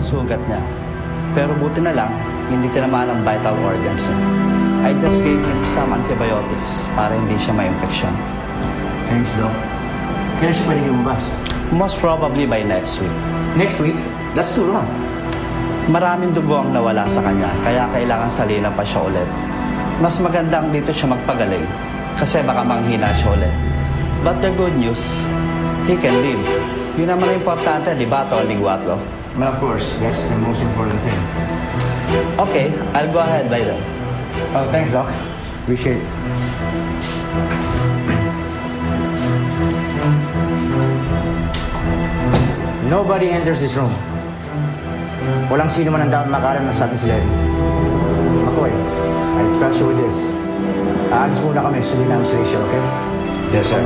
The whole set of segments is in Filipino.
ang sugat niya. Pero buti na lang, hindi tinamaan ang vital organs niya. I just gave him some antibiotics para hindi siya ma-infection. Thanks, Doc. Kailan siya pwede lumabas? Most probably by next week. Next week? That's too long. Maraming dugo ang nawala sa kanya, kaya kailangan salina pa siya ulit. Mas magandang dito siya magpagaling, kasi baka manghina siya ulit. But the good news, he can live. Yun naman ang importante, di ba, Tony Guatlo? Well, of course. That's the most important thing. Okay, I'll go ahead by then. Oh, thanks, Doc. Appreciate it. Nobody enters this room. Walang sino man ang dapat makalam na sa atin si Levi. McCoy, I trust you with this. Aalis muna kami, sundin namin si Rachel, okay? Yes, sir.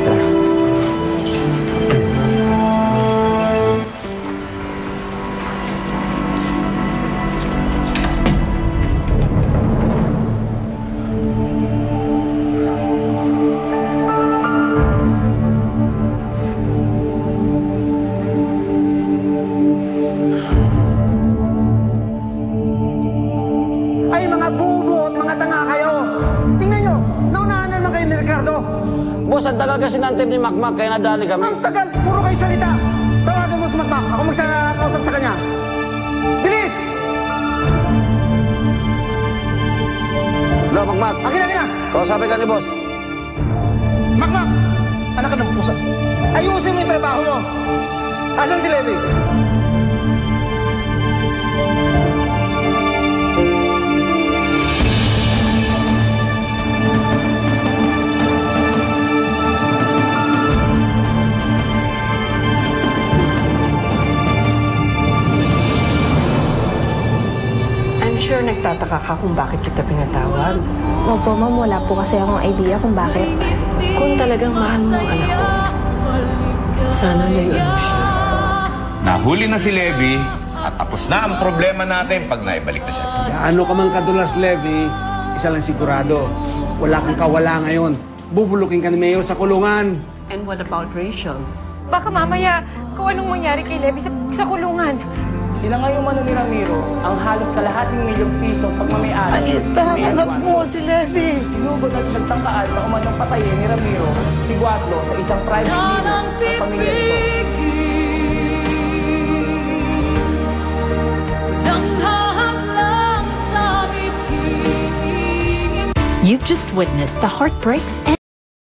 Tara. Ay, mga bubo at mga tanga kayo! Tingnan nyo, naunahan na naman kayo ni Ricardo. Boss, ang tagal kasi ng team ni Macmac, kaya nadali kami. Ang tagal, puro kayo salita. Tawagan mo si Macmac, ako magsakausap sa kanya. Bilis! Hello, Macmac. Akin na! Kausapin ka ni boss. Macmac! Anak ka ng pusa. Ayusin mo yung trabaho mo. Asan si Levi? I'm sure nagtataka ka kung bakit kita pinatawag. Opo, ma'am. Wala po kasi akong idea kung bakit. Kung talagang mahal mo ang anak ko, sana layuan mo siya. Nahuli na si Levi at tapos na ang problema natin pag naibalik na siya. Ano ka man kadulas, Levi, isa lang sigurado. Wala kang kawala ngayon. Bubulukin ka ni Mayor sa kulungan. And what about Rachel? Baka mamaya kung anong mangyari kay Levi sa kulungan. Sila nga yung ni Ramiro ang halos kalahating milyong piso pagmamayari. Anak mo si Levi! Sinugod at nagtangkaan na umanong patayin ni Ramiro si Guatlo sa isang private dinner ng pamilya nito. You've just witnessed the heartbreaks and